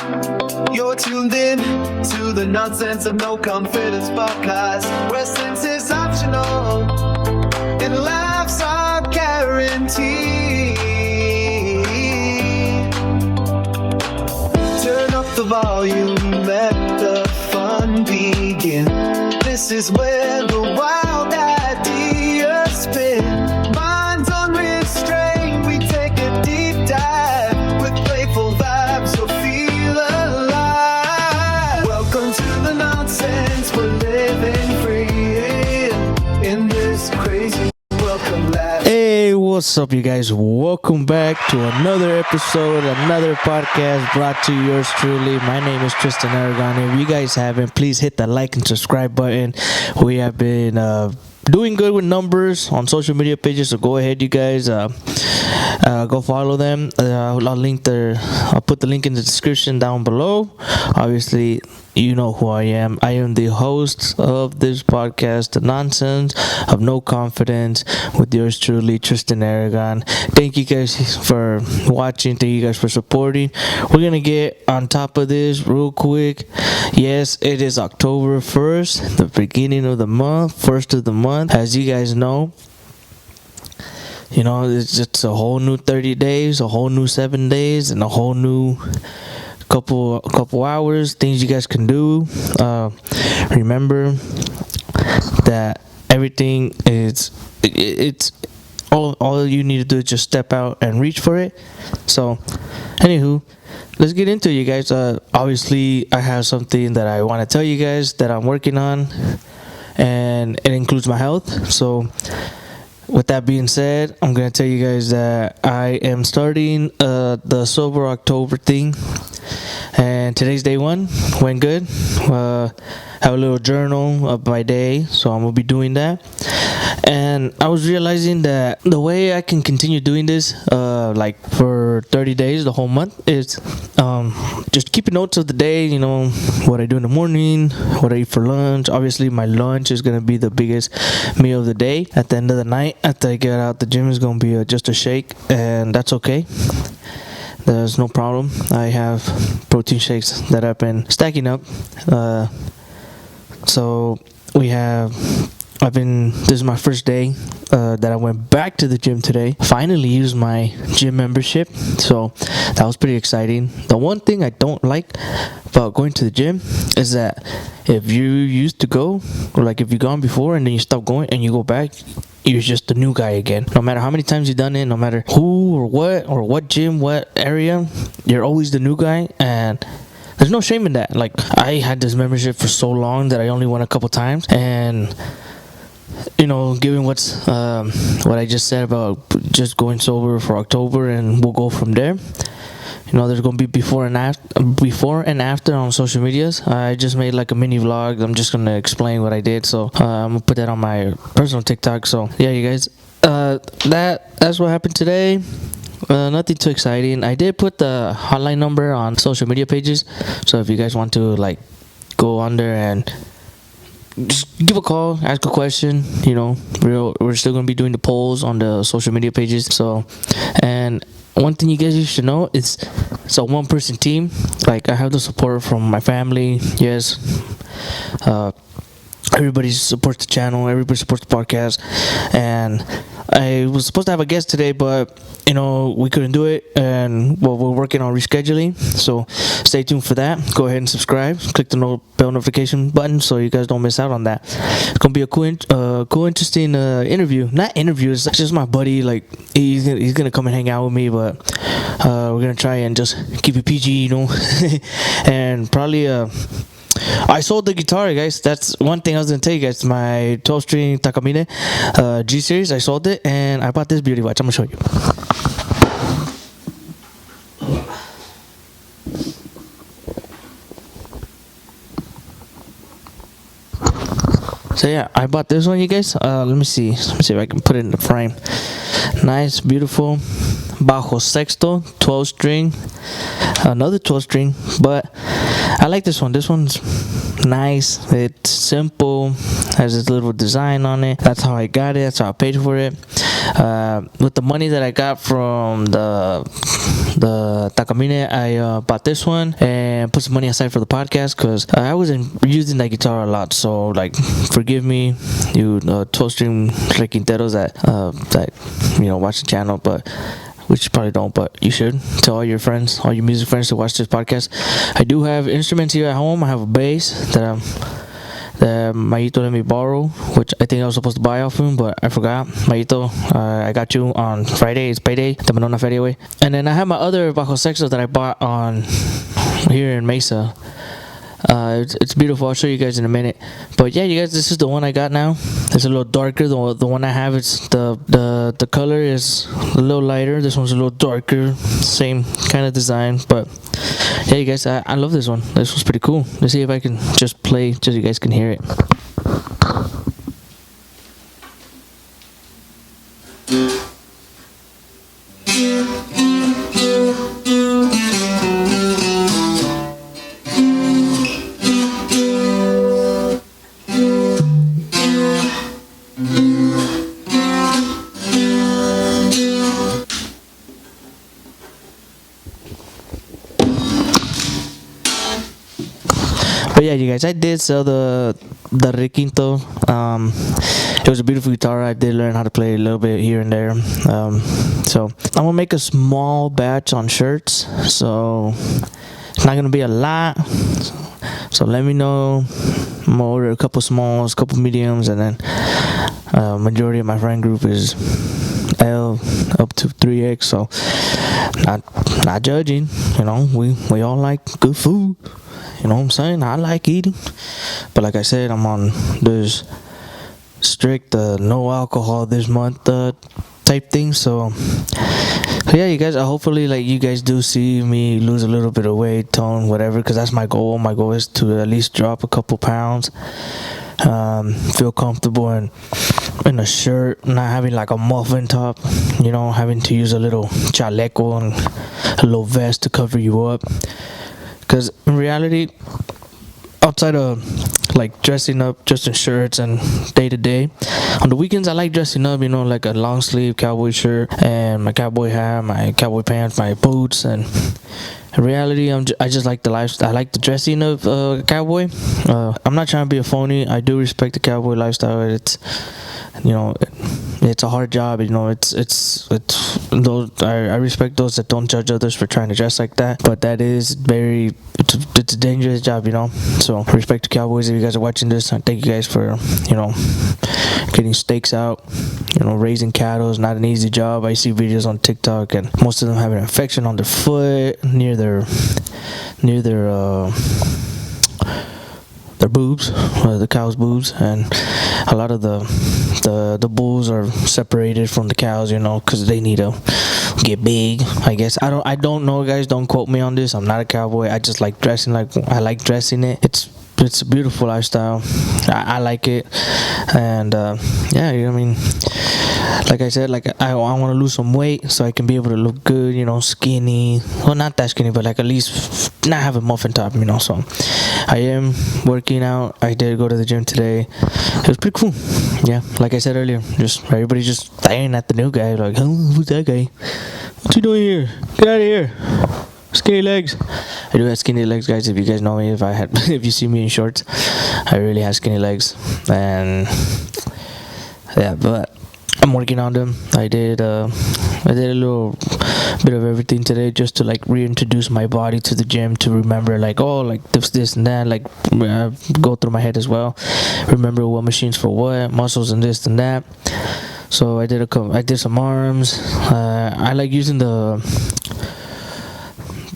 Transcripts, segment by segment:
You're tuned in to the nonsense of no confidence podcast, where sense is optional and laughs are guaranteed. Turn up the volume, let the fun begin. This is where the wild ideas spin. Minds unrestrained, we take a deep dive with playful vibes, so feel alive. Welcome to the nonsense, we're living free in this crazy welcome life. Hey, what's up, you guys? Welcome back to another episode, another podcast brought to yours truly. My name is Tristan Aragon. If you guys haven't, please hit the like and subscribe button. We have been doing good with numbers on social media pages, so go ahead, you guys. Go follow them. I'll put the link in the description down below. Obviously, you know who I am. I am the host of this podcast, The Nonsense of No Confidence, with yours truly, Tristan Aragon. Thank you guys for watching. Thank you guys for supporting. We're going to get on top of this real quick. Yes, it is October 1st, the beginning of the month, first of the month. As you guys know, you know, it's just a whole new 30 days, a whole new 7 days, and a whole new couple hours, things you guys can do. Remember that everything is, it's all you need to do is just step out and reach for it. So, anywho, let's get into it, you guys. Obviously, I have something that I want to tell you guys that I'm working on, and it includes my health. So, with that being said, I'm going to tell you guys that I am starting the Sober October thing. And today's day one. Went good. Have a little journal of my day. So I'm going to be doing that. And I was realizing that the way I can continue doing this, like for 30 days, the whole month, is just keeping notes of the day, you know, what I do in the morning, what I eat for lunch. Obviously, my lunch is going to be the biggest meal of the day. At the end of the night, after I get out the gym, is going to be just a shake, and that's okay. There's no problem. I have protein shakes that I've been stacking up. So this is my first day that I went back to the gym today. Finally used my gym membership, so that was pretty exciting. The one thing I don't like about going to the gym is that if you used to go, or like if you've gone before and then you stop going and you go back, you're just a new guy again. No matter how many times you've done it, no matter who or what gym, what area, you're always the new guy, and there's no shame in that. Like, I had this membership for so long that I only went a couple times, and you know, given what I just said about just going sober for October, and we'll go from there. You know, there's gonna be before and after on social medias. I just made like a mini vlog. I'm just gonna explain what I did. So I'm gonna put that on my personal TikTok. So yeah, you guys, that's what happened today. Nothing too exciting. I did put the hotline number on social media pages. So if you guys want to like go on there and just give a call, ask a question, you know, we're still going to be doing the polls on the social media pages. So, and one thing you guys should know is it's a one-person team. Like, I have the support from my family. Yes, everybody supports the channel, everybody supports the podcast, and I was supposed to have a guest today, but you know, we couldn't do it, and we're working on rescheduling, so stay tuned for that. Go ahead and subscribe, click the bell notification button so you guys don't miss out on that. It's gonna be a cool interesting interview. Not interview, it's just my buddy. Like, he's gonna come and hang out with me, but we're gonna try and just keep it PG, you know. And probably I sold the guitar, guys. That's one thing I was gonna tell you guys. My 12-string Takamine G series. I sold it, and I bought this beauty. Watch, I'm gonna show you. So yeah, I bought this one, you guys. Let me see if I can put it in the frame. Nice, beautiful, bajo sexto, 12-string, another 12-string. But I like this one. This one's nice. It's simple, has this little design on it. That's how I got it. That's how I paid for it. With the money that I got from the Takamine, I bought this one and put some money aside for the podcast because I wasn't using that guitar a lot. So like, forgive me, you 12-string requinteros that watch the channel, but which you probably don't, but you should tell all your friends, all your music friends to watch this podcast. I do have instruments here at home. I have a bass that Mayito let me borrow, which I think I was supposed to buy off him, but I forgot. Mayito, I got you on Friday. It's payday, the Manona Feria way. And then I have my other bajo sexto that I bought on here in Mesa. It's beautiful. I'll show you guys in a minute. But yeah, you guys, this is the one I got now. It's a little darker. The one I have, it's the color is a little lighter. This one's a little darker. Same kind of design. But yeah, you guys, I love this one. This one's pretty cool. Let's see if I can just play, just so you guys can hear it. But yeah, you guys, I did sell the requinto. It was a beautiful guitar. I did learn how to play a little bit here and there. So I'm gonna make a small batch on shirts. So it's not gonna be a lot. So let me know. I'm gonna order a couple smalls, a couple mediums, and then majority of my friend group is L up to 3X. So not judging. We all like good food. You know what I'm saying? I like eating. But like I said, I'm on this strict no alcohol this month type thing. So yeah, you guys, hopefully like you guys do see me lose a little bit of weight, tone, whatever, because that's my goal. My goal is to at least drop a couple pounds. Feel comfortable in a shirt, not having like a muffin top, having to use a little chaleco and a little vest to cover you up. Because in reality, outside of like dressing up just in shirts and day to day, on the weekends I like dressing up, like a long sleeve cowboy shirt and my cowboy hat, my cowboy pants, my boots. And in reality, I just like the lifestyle. I like the dressing of cowboy. I'm not trying to be a phony. I do respect the cowboy lifestyle. It's it's a hard job. It's those I respect those that don't judge others for trying to dress like that. But that is it's a dangerous job. So respect to cowboys. If you guys are watching this, I thank you guys for getting stakes out. Raising cattle is not an easy job. I see videos on TikTok, and most of them have an infection on their foot near their boobs, the cow's boobs, and a lot of the bulls are separated from the cows, because they need to get big. I guess I don't know, guys. Don't quote me on this. I'm not a cowboy. I just like dressing like I like dressing it. It's a beautiful lifestyle. I like it, and yeah, like I said, I want to lose some weight so I can be able to look good, skinny. Well, not that skinny, but like at least not have a muffin top, So I am working out. I did go to the gym today. It was pretty cool. Yeah, like I said earlier, just everybody just staring at the new guy, like, who's that guy? What's he doing here? Get out of here. Skinny legs. I do have skinny legs, guys. If you guys know me, if you see me in shorts, I really have skinny legs. And yeah, but I'm working on them. I did a little bit of everything today just to like reintroduce my body to the gym, to remember this and that, go through my head as well, remember what machines for what, muscles and this and that. So I did some arms. I like using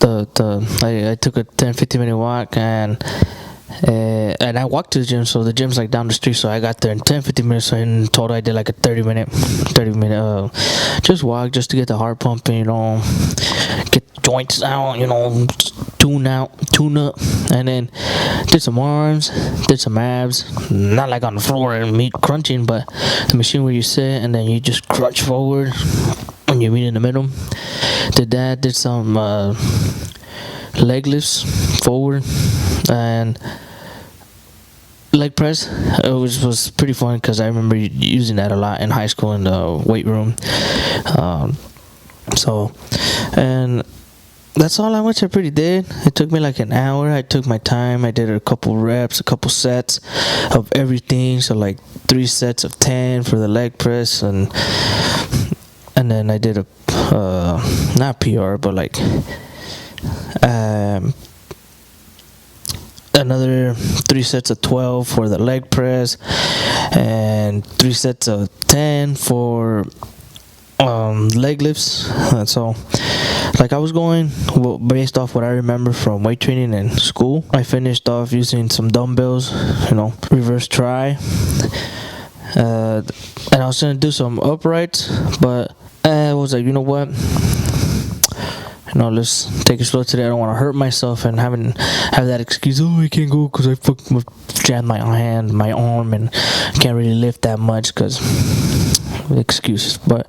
I took a 10-15 minute walk, and I walked to the gym. So the gym's like down the street, so I got there in 10-15 minutes. So in total I did like a 30 minute just walk, just to get the heart pumping, get the joints out, tune up, and then did some arms, did some abs, not like on the floor and meat crunching, but the machine where you sit and then you just crunch forward and you meet in the middle. Did that, did some leg lifts forward and leg press. It was pretty fun because I remember using that a lot in high school in the weight room. And that's all I pretty did. It took me like an hour. I took my time. I did a couple reps, a couple sets of everything. So like 3 sets of 10 for the leg press, and then I did a not PR, but like another 3 sets of 12 for the leg press, and 3 sets of 10 for leg lifts. So like I was going based off what I remember from weight training in school. I finished off using some dumbbells, reverse try, and I was gonna do some uprights, but I was like, you know what, let's take it slow today. I don't want to hurt myself and have that excuse, oh, I can't go because I jammed my arm, and can't really lift that much because excuses. But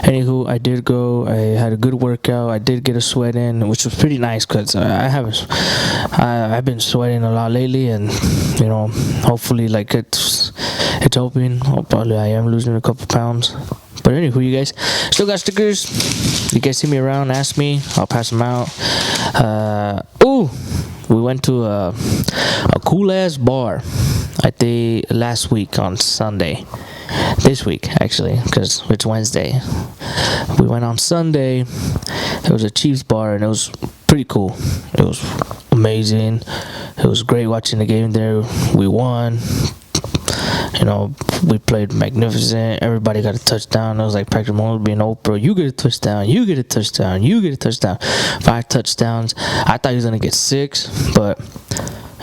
anywho, I did go. I had a good workout. I did get a sweat in, which was pretty nice because I've been sweating a lot lately, and hopefully like it's helping. Probably I am losing a couple pounds. But anywho, you guys still got stickers. You guys see me around, ask me, I'll pass them out. We went to a cool ass bar, I think last week on Sunday. This week actually, because it's Wednesday. We went on Sunday. It was a Chiefs bar, and it was pretty cool. It was amazing. It was great watching the game there. We won. We played magnificent. Everybody got a touchdown. It was like Patrick Mahomes being Oprah. You get a touchdown. You get a touchdown. You get a touchdown. 5 touchdowns. I thought he was gonna get 6, but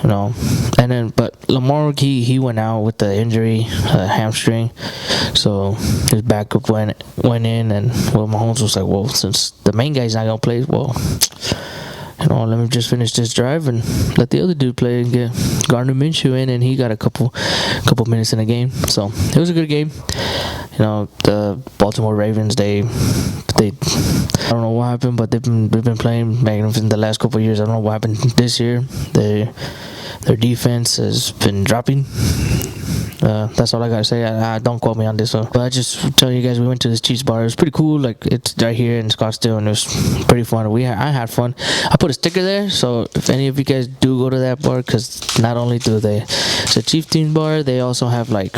but Lamar, he went out with the injury, hamstring, so his backup went in, and Mahomes was like, well, since the main guy's not gonna play, well, let me just finish this drive and let the other dude play and get Gardner Minshew in, and he got a couple minutes in the game. So it was a good game. The Baltimore Ravens, they I don't know what happened, but they've been playing magnificent the last couple of years. I don't know what happened this year. Their defense has been dropping. That's all I gotta say. I don't quote me on this one, but I just tell you guys, we went to this Chiefs bar. It was pretty cool. Like, it's right here in Scottsdale, and it was pretty fun. I had fun. I put a sticker there, so if any of you guys do go to that bar, because not only do it's a Chiefs team bar, they also have like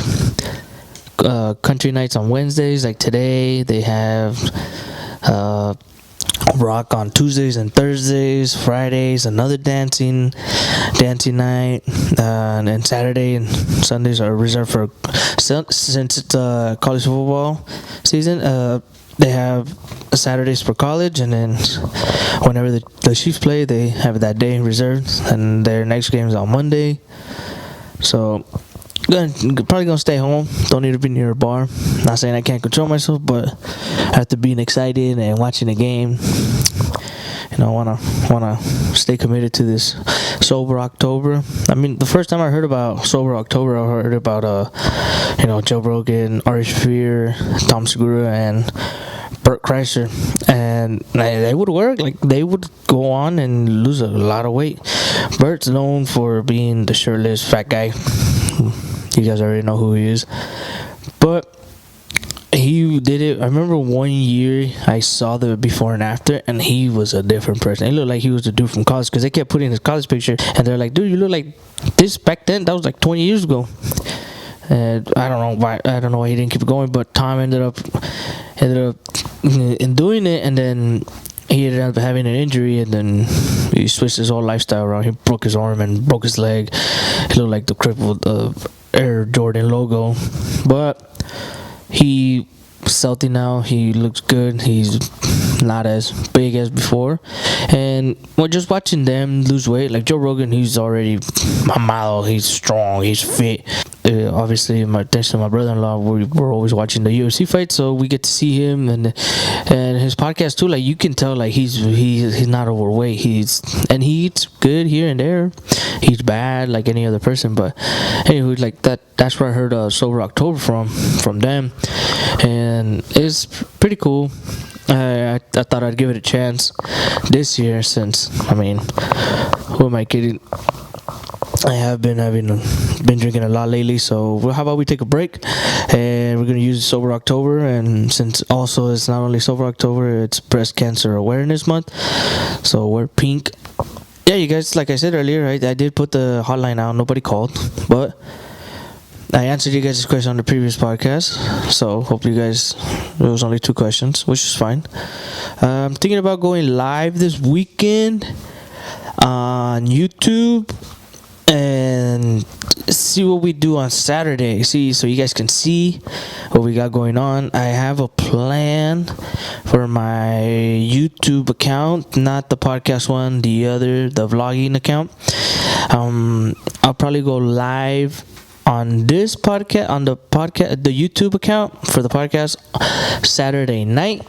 country nights on Wednesdays. Like today, they have rock on Tuesdays and Thursdays. Fridays, another dancing night, and then Saturday and Sundays are reserved for, since it's college football season, they have Saturdays for college, and then whenever the Chiefs play, they have that day reserved, and their next game is on Monday. So probably gonna stay home. Don't need to be near a bar. Not saying I can't control myself, but after being excited and watching the game, I wanna stay committed to this Sober October. I mean, the first time I heard about Sober October, I heard about Joe Rogan, Ari Shaffir, Tom Segura, and Bert Kreischer, and they would work. Like, they would go on and lose a lot of weight. Bert's known for being the shirtless fat guy. You guys already know who he is, but he did it. I remember one year I saw the before and after, and he was a different person. It looked like he was the dude from college, because they kept putting his college picture, and they're like, dude, you look like this back then. That was like 20 years ago. And I don't know why he didn't keep going, but Tom ended up in doing it, and then he ended up having an injury, and then he switched his whole lifestyle around. He broke his arm and broke his leg. He looked like the crippled Air Jordan logo, but he's healthy now. He looks good. He's not as big as before, and just watching them lose weight, like Joe Rogan, he's already a model. He's strong. He's fit. Obviously, thanks to my brother-in-law, we're always watching the UFC fights, so we get to see him and his podcast too. Like, you can tell, like, he's not overweight. He eats good here and there. He's bad like any other person, but anyway, like that's where I heard Sober October from them, and it's pretty cool. I thought I'd give it a chance this year, since, who am I kidding? I have been drinking a lot lately, so how about we take a break, and we're gonna use Sober October. And since also it's not only Sober October, it's Breast Cancer Awareness Month, so we're pink. Yeah, you guys, like I said earlier, right? I did put the hotline out. Nobody called, but I answered you guys' question on the previous podcast. So hope you guys. It was only 2 questions, which is fine. I'm thinking about going live this weekend on YouTube and see what we do on Saturday. So you guys can see what we got going on. I have a plan for my YouTube account, not the podcast one, the vlogging account. I'll probably go live on this podcast, the YouTube account for the podcast Saturday night,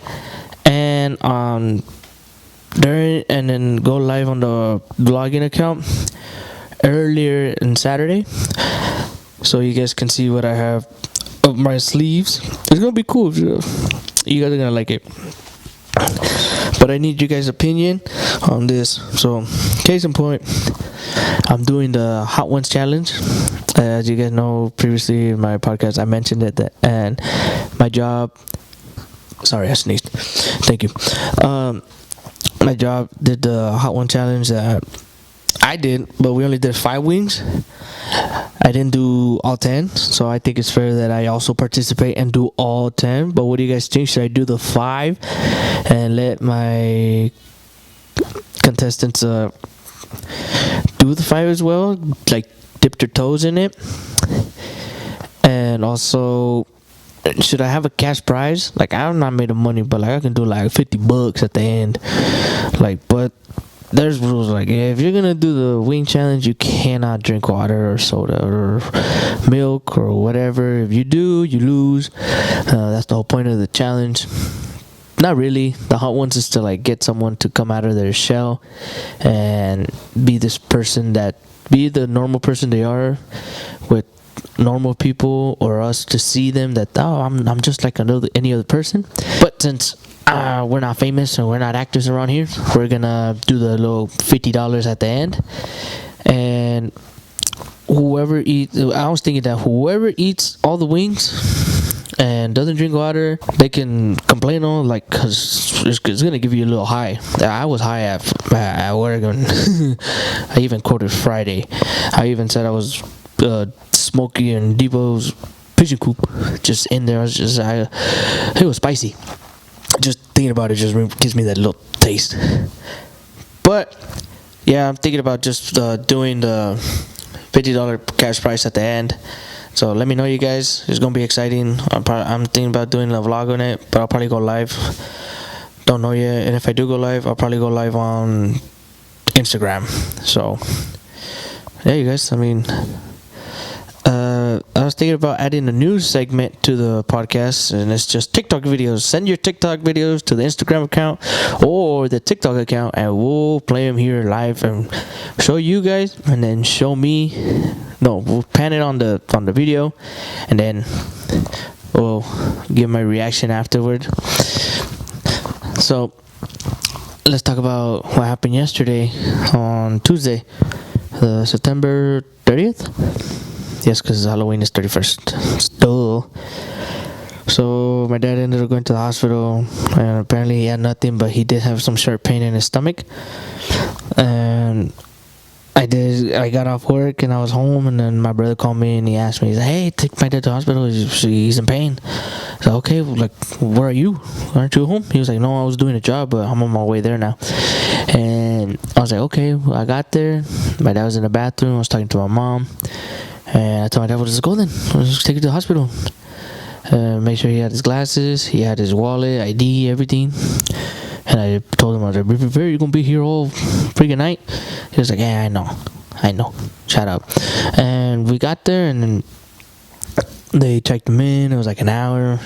and then go live on the vlogging account earlier in Saturday, so you guys can see what I have up my sleeves. It's gonna be cool. You guys are gonna like it, but I need you guys' opinion on this. So, case in point, I'm doing the Hot Ones Challenge. As you guys know, previously in my podcast, I mentioned it, and my job. Sorry, I sneezed. Thank you. My job did the Hot One Challenge that I did, but we only did 5 wings. I didn't do all 10, so I think it's fair that I also participate and do all 10. But what do you guys think? Should I do the 5 and let my contestants do the 5 as well, like dip their toes in it? And also, should I have a cash prize? Like, I'm not made of money, but like I can do like $50 at the end. Like, but there's rules. Like, if you're gonna do the wing challenge, you cannot drink water or soda or milk or whatever. If you do, you lose. That's the whole point of the challenge. Not really. The Hot Ones is to like get someone to come out of their shell and be the normal person they are with normal people, or us to see them that, oh, I'm just like any other person. But since we're not famous and we're not actors around here, we're gonna do the little $50 at the end, and whoever eats, I was thinking that whoever eats all the wings and doesn't drink water, they can complain on, like, cause it's gonna give you a little high. I was high at work, and I even quoted Friday. I even said I was Smokey and Debo's pigeon coop just in there. It was spicy. Just thinking about it just gives me that little taste. But yeah, I'm thinking about just doing the $50 cash prize at the end. So let me know, you guys. It's gonna be exciting. I'm thinking about doing a vlog on it, but I'll probably go live. Don't know yet. And if I do go live, I'll probably go live on Instagram. So yeah, you guys. I mean, I was thinking about adding a news segment to the podcast, and it's just TikTok videos. Send your TikTok videos to the Instagram account or the TikTok account, and we'll play them here live and show you guys, and then show me. No, we'll pan it on the video, and then we'll give my reaction afterward. So let's talk about what happened yesterday on Tuesday, September 30th. Yes, because Halloween is 31st. Still. So my dad ended up going to the hospital, and apparently he had nothing, but he did have some sharp pain in his stomach. And I got off work and I was home, and then my brother called me and he asked me, he's like, hey, take my dad to the hospital, he's in pain. I said, okay, like, where are you? Aren't you home? He was like, no, I was doing a job, but I'm on my way there now. And I was like, okay. Well, I got there. My dad was in the bathroom. I was talking to my mom, and I told my dad, well, let's go then. Let's just take him to the hospital. Make sure he had his glasses, he had his wallet, ID, everything. And I told him, I was like, be prepared, you're going to be here all freaking night. He was like, yeah, I know. Shut up. And we got there, and then they checked him in. It was like an hour.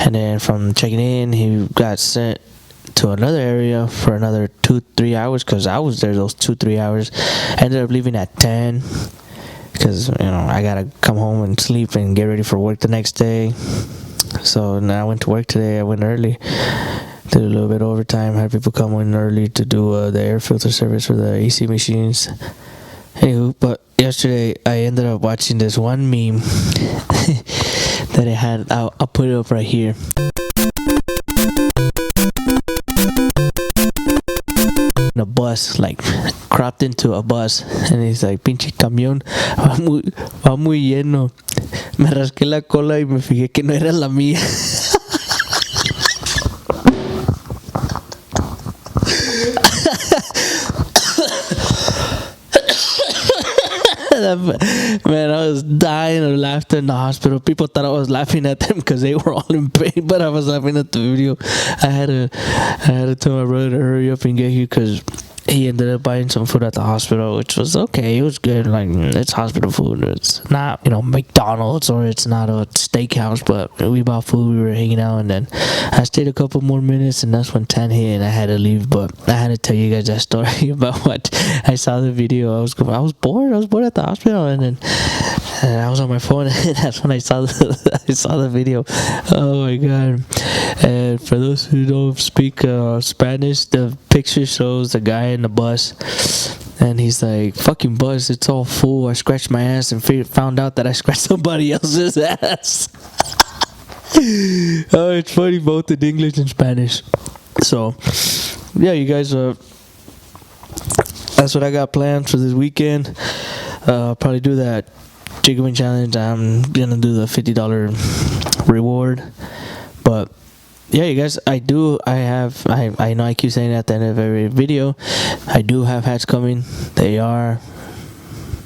And then from checking in, he got sent to another area for another 2-3 hours, because I was there those 2-3 hours. I ended up leaving at 10 because, I got to come home and sleep and get ready for work the next day. So now I went to work today. I went early. Did a little bit of overtime. Had people come in early to do the air filter service for the AC machines. Anywho, but yesterday I ended up watching this one meme that it had. I'll put it up right here. A bus, like cropped into a bus, and he's like, pinche camión, va muy lleno. Me rasqué la cola y me fijé que no era la mía. Man, I was dying of laughter in the hospital. People thought I was laughing at them because they were all in pain, but I was laughing at the video. I had to tell my brother to hurry up and get here because he ended up buying some food at the hospital, which was okay. It was good. Like, it's hospital food. It's not, McDonald's, or it's not a steakhouse, but we bought food. We were hanging out, and then I stayed a couple more minutes, and that's when 10 hit, and I had to leave. But I had to tell you guys that story about what I saw the video. I was bored. I was bored at the hospital, and then I was on my phone, and that's when I saw the video. Oh my god! And for those who don't speak Spanish, the picture shows the guy in the bus, and he's like, fucking bus, it's all full. I scratched my ass and found out that I scratched somebody else's ass. Oh, it's funny both in English and Spanish. So yeah, you guys, that's what I got planned for this weekend. Probably do that chicken wing challenge. I'm gonna do the $50 reward. But yeah, you guys, I know I keep saying at the end of every video, I do have hats coming.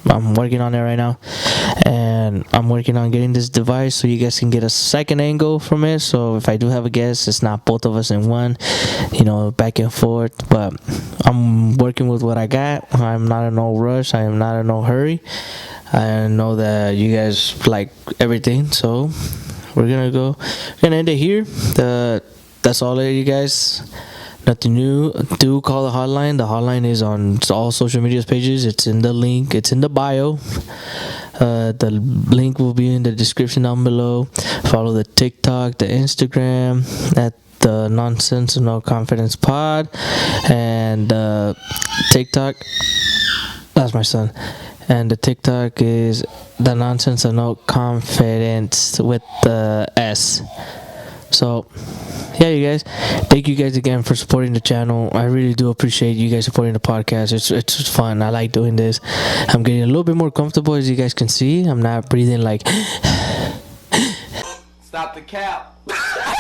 I'm working on it right now, and I'm working on getting this device so you guys can get a second angle from it. So if I do have a guest, it's not both of us in one, back and forth. But I'm working with what I got. I'm not in no rush. I am not in no hurry. I know that you guys like everything, so we're gonna end it here. That's all it, you guys. Nothing new. Do call the hotline. The hotline is on all social media pages. It's in the link. It's in the bio. The link will be in the description down below. Follow the TikTok, the Instagram at the Nonsense and No Confidence Pod, and TikTok. That's my son. And the TikTok is the Nonsense and No Confidence with the S. So yeah, you guys, thank you guys again for supporting the channel. I really do appreciate you guys supporting the podcast. It's fun. I like doing this. I'm getting a little bit more comfortable, as you guys can see. I'm not breathing like Stop the cap. Stop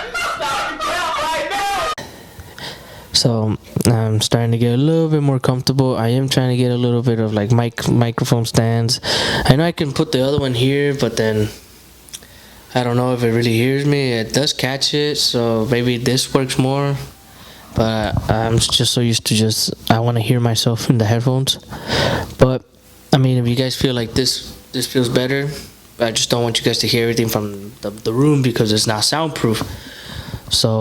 the cap right now. So I'm starting to get a little bit more comfortable. I am trying to get a little bit of like microphone stands. I know I can put the other one here, but then I don't know if it really hears me. It does catch it, so maybe this works more. But I'm just so used to I want to hear myself in the headphones. But I mean, if you guys feel like this feels better, I just don't want you guys to hear everything from the room because it's not soundproof. So